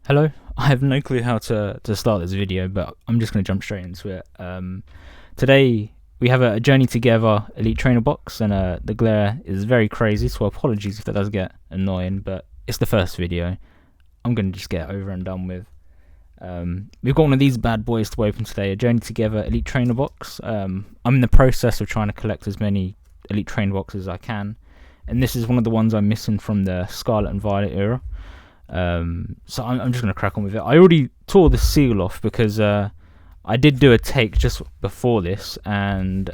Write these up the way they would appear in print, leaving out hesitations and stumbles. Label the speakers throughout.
Speaker 1: Hello, I have no clue how to start this video, but I'm just going to jump straight into it. Today we have a Journey Together Elite Trainer box, and the glare is very crazy, so apologies if that does get annoying, but it's the first video. I'm going to just get it over and done with. We've got one of these bad boys to open today, a Journey Together Elite Trainer box. I'm in the process of trying to collect as many Elite Trainer boxes as I can, and this is one of the ones I'm missing from the Scarlet and Violet era. So I'm just going to crack on with it. I already tore the seal off because I did do a take just before this, and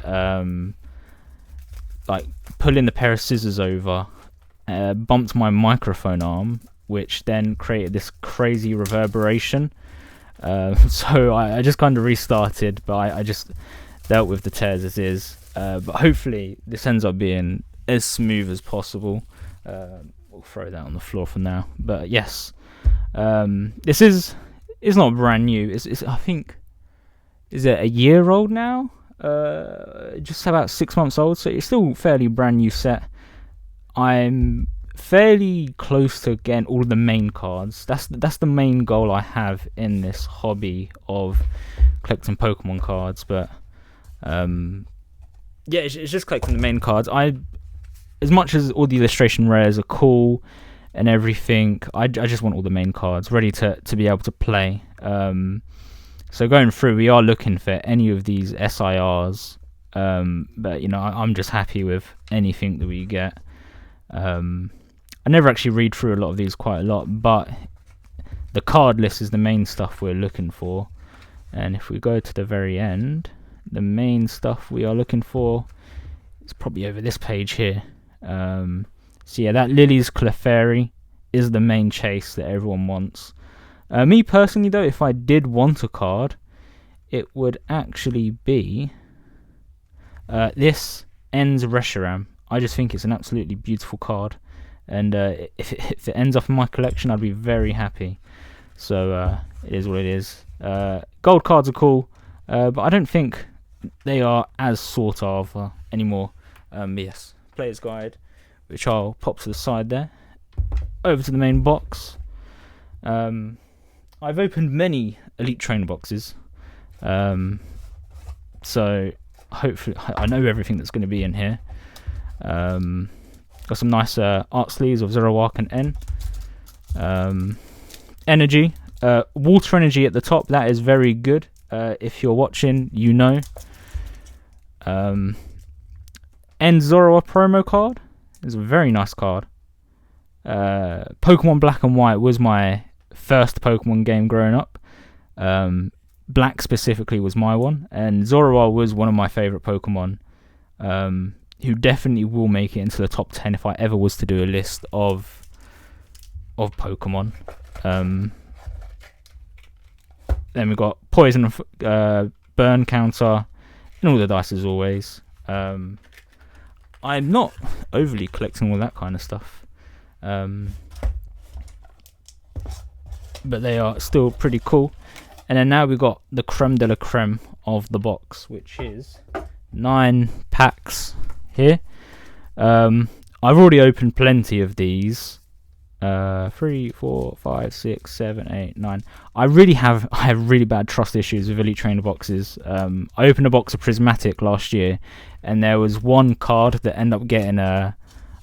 Speaker 1: like pulling the pair of scissors over bumped my microphone arm, which then created this crazy reverberation. So I just kind of restarted, but I just dealt with the tears as is. But hopefully this ends up being as smooth as possible. We'll throw that on the floor for now. But yes, this is not brand new. It's I think, is it a year old now? Just about 6 months old, so it's still fairly brand new set. I'm fairly close to getting all the main cards. That's the main goal I have in this hobby of collecting Pokemon cards. But yeah, it's just collecting the main cards. As much as all the illustration rares are cool and everything, I just want all the main cards ready to be able to play. So going through, we are looking for any of these SIRs, but you know, I'm just happy with anything that we get. I never actually read through a lot of these quite a lot, but the card list is the main stuff we're looking for. And if we go to the very end, the main stuff we are looking for is probably over this page here. So yeah, that Lily's Clefairy is the main chase that everyone wants. Me personally though, if I did want a card, it would actually be this Ends Reshiram. I just think it's an absolutely beautiful card, and if it ends up in my collection, I'd be very happy. So it is what it is. Gold cards are cool, but I don't think they are as sought after anymore. Yes, Player's Guide, which I'll pop to the side there. Over to the main box. I've opened many Elite Trainer boxes, so hopefully I know everything that's going to be in here. Got some nice art sleeves of Zoroark and N. Energy, Water Energy at the top. That is very good. If you're watching, you know. N Zoroark promo card is a very nice card. Pokemon Black and White was my first Pokemon game growing up. Black specifically was my one, and Zoroark was one of my favourite Pokemon, who definitely will make it into the top 10 if I ever was to do a list of Pokemon. Then we got Poison, Burn counter, and all the dice as always. I'm not overly collecting all that kind of stuff, but they are still pretty cool. And then now we got the creme de la creme of the box, which is 9 packs here. I've already opened plenty of these. 3, 4, 5, 6, 7, 8, 9. I have really bad trust issues with Elite Trainer boxes. I opened a box of Prismatic last year, and there was one card that ended up getting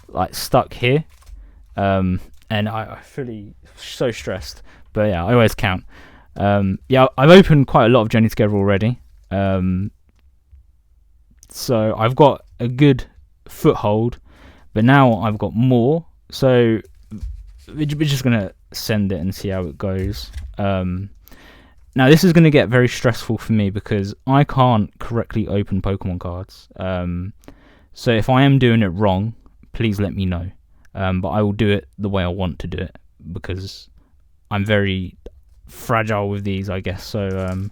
Speaker 1: like stuck here, and I fully so stressed. But yeah, I always count. Yeah, I've opened quite a lot of Journey Together already, so I've got a good foothold, but now I've got more. So we're just gonna send it and see how it goes. Now this is gonna get very stressful for me because I can't correctly open Pokemon cards. So if I am doing it wrong, please let me know. But I will do it the way I want to do it because I'm very fragile with these, I guess. So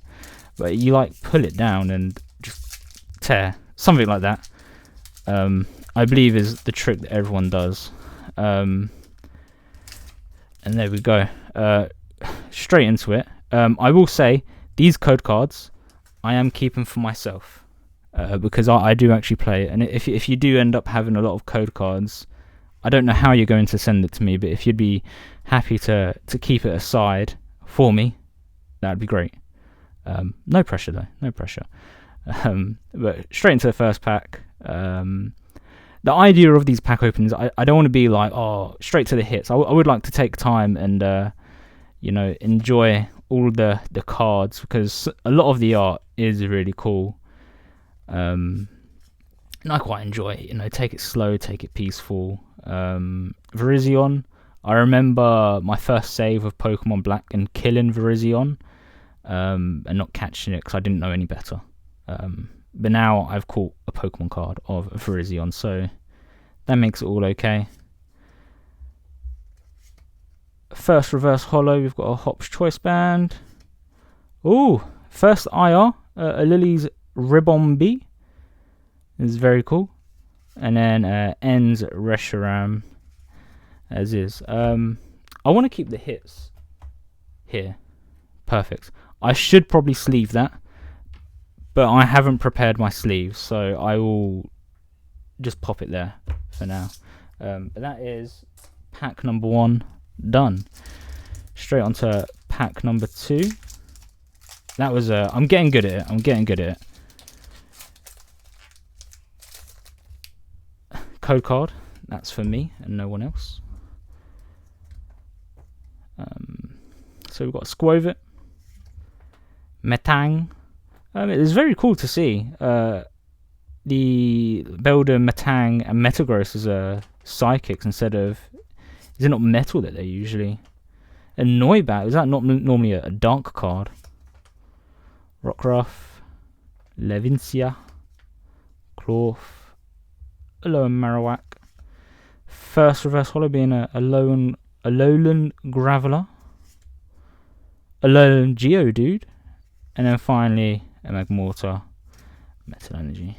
Speaker 1: but you like pull it down and just tear, something like that. I believe is the trick that everyone does. And there we go. Straight into it. I will say these code cards I am keeping for myself, because I do actually play it. And if you do end up having a lot of code cards, I don't know how you're going to send it to me, but if you'd be happy to keep it aside, for me, that'd be great. No pressure though, no pressure. But straight into the first pack. The idea of these pack openings, I don't want to be like, oh, straight to the hits. I would like to take time and enjoy all the cards, because a lot of the art is really cool. And I quite enjoy it. Take it slow, take it peaceful. Virizion, I remember my first save of Pokemon Black and killing Virizion, and not catching it because I didn't know any better. But now I've caught a Pokemon card of Virizion, so that makes it all okay. First reverse holo, we've got a Hop's Choice Band. Ooh, first IR, a Lily's Ribombee. Is very cool. And then ends Reshiram as is. I want to keep the hits here. Perfect. I should probably sleeve that, but I haven't prepared my sleeves, so I will just pop it there for now. But that is pack number 1 done. Straight onto pack number 2. That was I'm getting good at it. Code card, that's for me and no one else. So we've got Squovit, Metang. It is very cool to see the Beldum, Metang, and Metagross as psychics instead of. Is it not metal that they're usually? And Noibat, is that not normally a dark card? Rockruff, Levincia, Clorf, Alolan Marowak. First reverse holo being a Alolan Graveler, Alolan Geodude, and then finally a Magmortar, Metal Energy.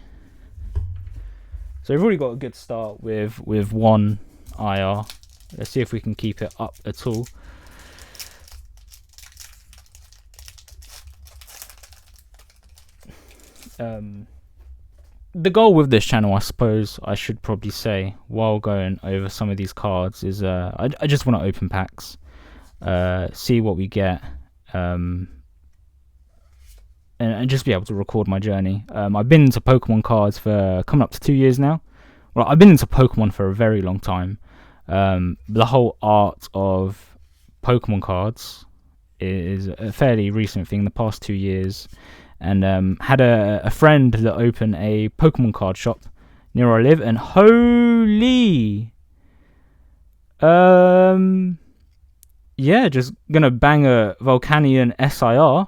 Speaker 1: So we've already got a good start with 1 IR. Let's see if we can keep it up at all. The goal with this channel, I suppose I should probably say, while going over some of these cards, is I just want to open packs, see what we get, and just be able to record my journey. I've been into Pokemon cards for coming up to 2 years now. Well, I've been into Pokemon for a very long time. The whole art of Pokemon cards is a fairly recent thing, the past 2 years. And had a friend that opened a Pokemon card shop near where I live, and holy, yeah, just gonna bang a Volcanion SIR,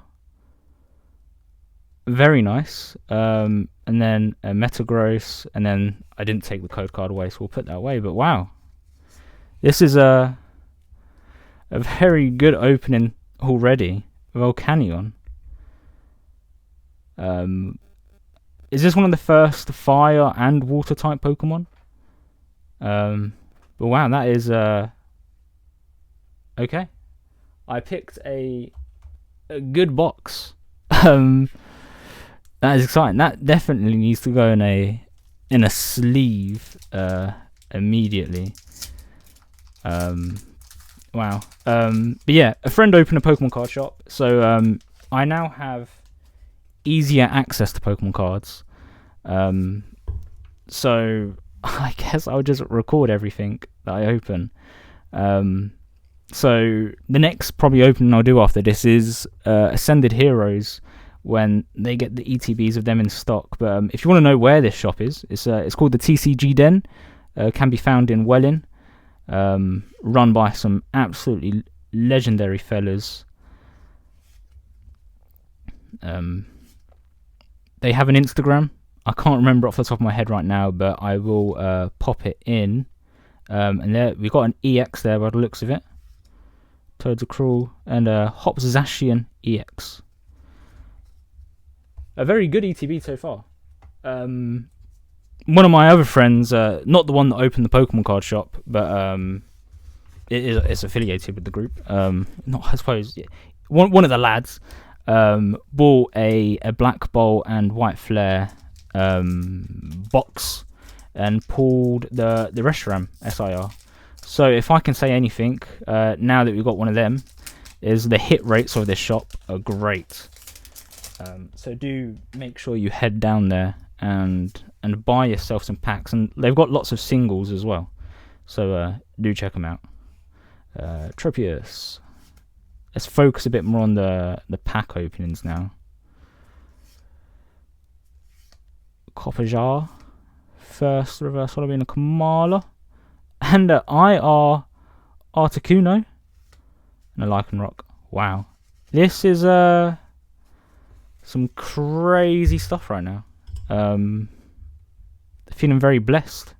Speaker 1: very nice, and then a Metagross, and then I didn't take the code card away, so we'll put that away. But wow, this is a very good opening already. Volcanion. Is this one of the first fire and water type Pokemon? But wow, that is okay. I picked a good box. That is exciting. That definitely needs to go in a sleeve immediately. Wow. But yeah, a friend opened a Pokemon card shop, so I now have easier access to Pokemon cards. So I guess I'll just record everything that I open. So the next probably opening I'll do after this is Ascended Heroes, when they get the ETBs of them in stock. But if you want to know where this shop is, it's called the TCG Den. Can be found in Welling, run by some absolutely legendary fellas. They have an Instagram. I can't remember off the top of my head right now, but I will pop it in. And there we've got an EX there by the looks of it. Toadacruel and Hops Zacian EX. A very good ETB so far. One of my other friends, not the one that opened the Pokemon card shop, but it's affiliated with the group. Not, I suppose, one of the lads bought a Black Bolt and White Flare box and pulled the Reshiram SIR. So if I can say anything, now that we've got one of them, is the hit rates of this shop are great. So do make sure you head down there and buy yourself some packs, and they've got lots of singles as well. So do check them out. Tropius. Let's focus a bit more on the pack openings now. Copper Jar. First reverse holo being a Kamala. And IR Articuno. And a Lycan Rock. Wow. This is some crazy stuff right now. Feeling very blessed.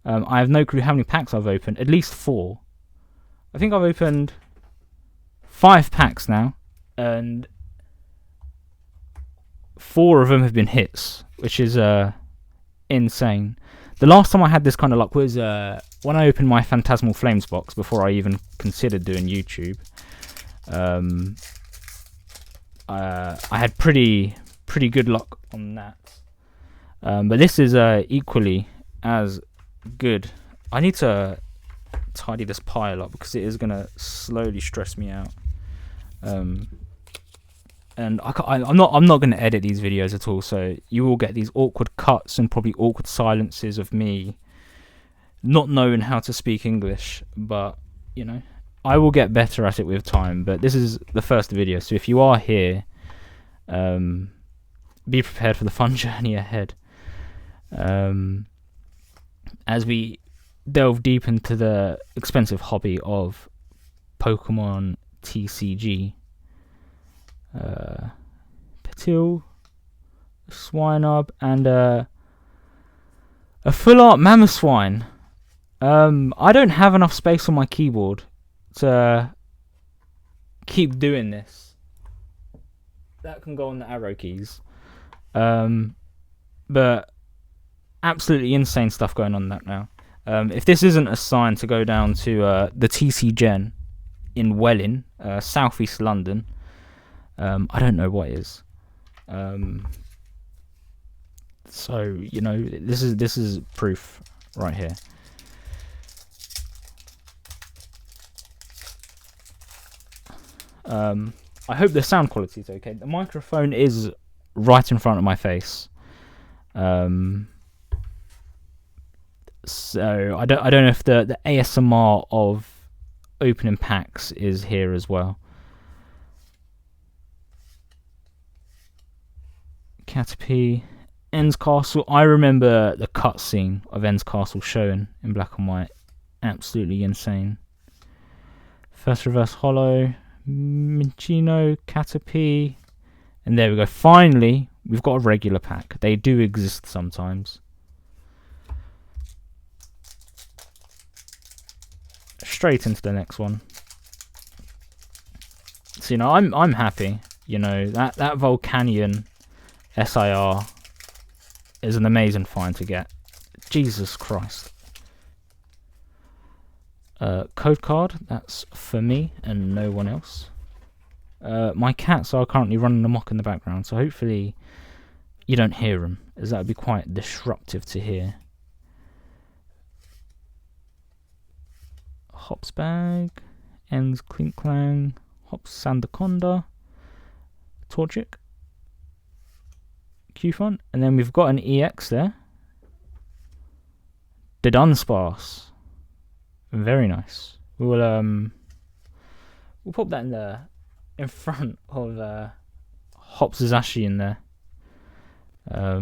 Speaker 1: I have no clue how many packs I've opened. At least 4. I think I've opened 5 packs now, and 4 of them have been hits, which is insane. The last time I had this kind of luck was when I opened my Phantasmal Flames box before I even considered doing YouTube. I had pretty good luck on that. But this is equally as good. I need to tidy this pile up because it is going to slowly stress me out. And I'm not going to edit these videos at all, so you will get these awkward cuts and probably awkward silences of me not knowing how to speak English, but you know, I will get better at it with time. But this is the first video, so if you are here, be prepared for the fun journey ahead. As we delve deep into the expensive hobby of Pokemon TCG. Petil, Swinub, and a full art Mamoswine. I don't have enough space on my keyboard to keep doing this. That can go on the arrow keys. But absolutely insane stuff going on that now. If this isn't a sign to go down to the TC Gen in Welling, southeast London, I don't know what is. So you know, this is proof right here. I hope the sound quality is okay. The microphone is right in front of my face. So I don't know if the ASMR of opening packs is here as well. Caterpie, Ends Castle. I remember the cutscene of Ends Castle showing in black and white. Absolutely insane. First reverse holo, Minchino, Caterpie, and there we go. Finally, we've got a regular pack. They do exist sometimes. Straight into the next one. So you know, I'm happy. You know, that Volcanion SIR is an amazing find to get. Jesus Christ. Code card, that's for me and no one else. My cats are currently running amok in the background, so hopefully you don't hear them, as that would be quite disruptive to hear. Hops Bag, Ends Klinklang, Hops Sandaconda, Torchic, Q-Font, and then we've got an EX there. The Dunsparce. Very nice. We'll pop that in front of Hops Zashi in there. But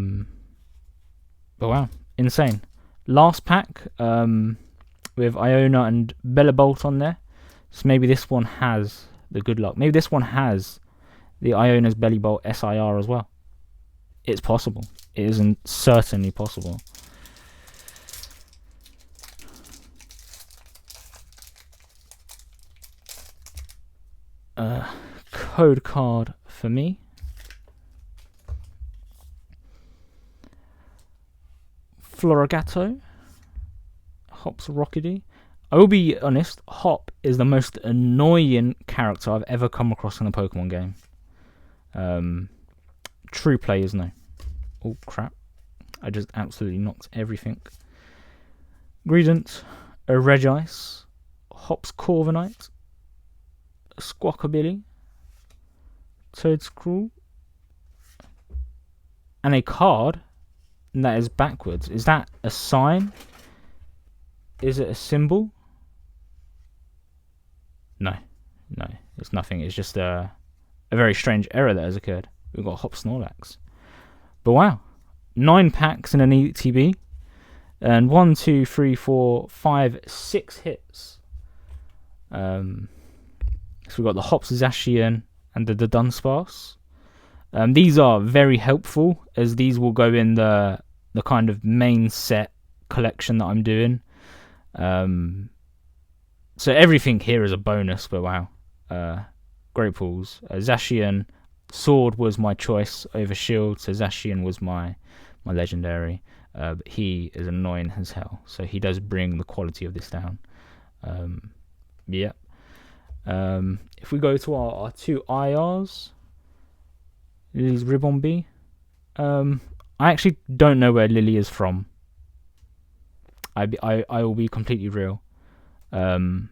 Speaker 1: wow, insane. Last pack with Iona and Bellabolt on there. So maybe this one has the good luck. Maybe this one has the Iona's Bellybolt SIR as well. It's possible. It isn't certainly possible. Code card for me. Florigato. Hop's Rockedy. I will be honest, Hop is the most annoying character I've ever come across in a Pokemon game. True players know. Oh crap. I just absolutely knocked everything. Greedent, a Regice, Hop's Corviknight, Squawkabilly, Toadscrew, and a card that is backwards. Is that a sign? Is it a symbol? No, it's nothing. It's just a very strange error that has occurred. We've got Hop Snorlax. But wow, 9 packs in an ETB, and 1, 2, 3, 4, 5, 6 hits. So we've got the Hops Zacian and the Dunsparce. These are very helpful, as these will go in the kind of main set collection that I'm doing. So everything here is a bonus, but wow. Great pulls. Zacian Sword was my choice over Shield, so Zacian was my legendary. But he is annoying as hell, so he does bring the quality of this down. Yeah. If we go to our 2 IRs, Lily's Ribbon I actually don't know where Lily is from. I will be completely real. I'm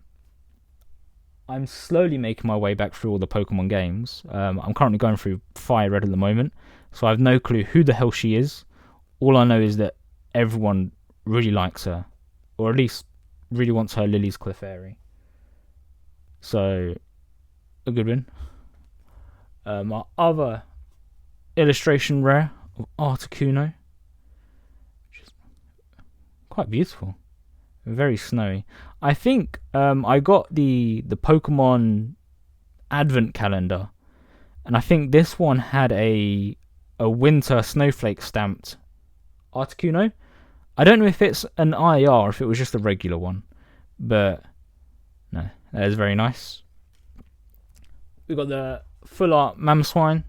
Speaker 1: slowly making my way back through all the Pokemon games. I'm currently going through Fire Red at the moment, so I have no clue who the hell she is. All I know is that everyone really likes her, or at least really wants her Lily's Clefairy. So, a good win. Our other illustration rare of Articuno, which is quite beautiful. Very snowy. I think I got the Pokemon Advent calendar, and I think this one had a winter snowflake stamped Articuno. I don't know if it's an IR or if it was just a regular one, but no, that is very nice. We've got the full art Mamoswine,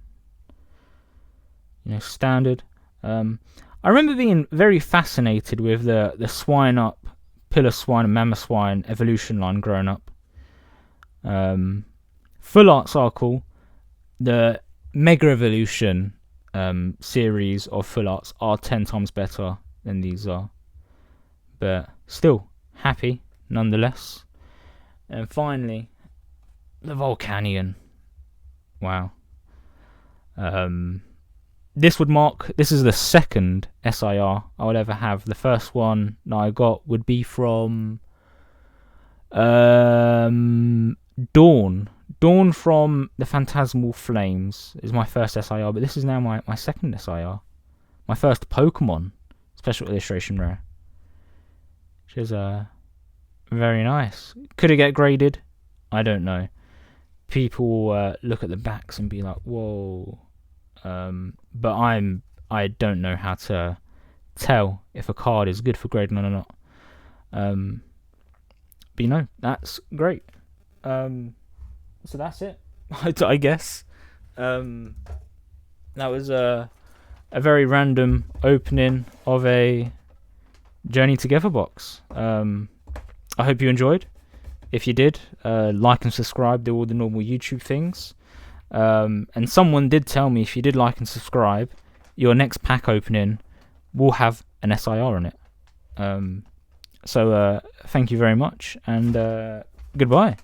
Speaker 1: standard. I remember being very fascinated with the Swine Up, Piloswine and Mamoswine evolution line growing up. Full arts are cool. The Mega Evolution series of full arts are 10 times better than these are, but still happy nonetheless. And finally, the Volcanion. Wow. This is the second SIR I will ever have. The first one that I got would be from Dawn. Dawn from the Phantasmal Flames is my first SIR, but this is now my second SIR. My first Pokemon special illustration rare, which is very nice. Could it get graded? I don't know. People look at the backs and be like, whoa. But I don't know how to tell if a card is good for grading or not. But that's great. So that's it. I guess. That was a very random opening of a Journey Together box. I hope you enjoyed. If you did, like and subscribe, do all the normal YouTube things. And someone did tell me if you did like and subscribe, your next pack opening will have an SIR in it. So thank you very much, and goodbye.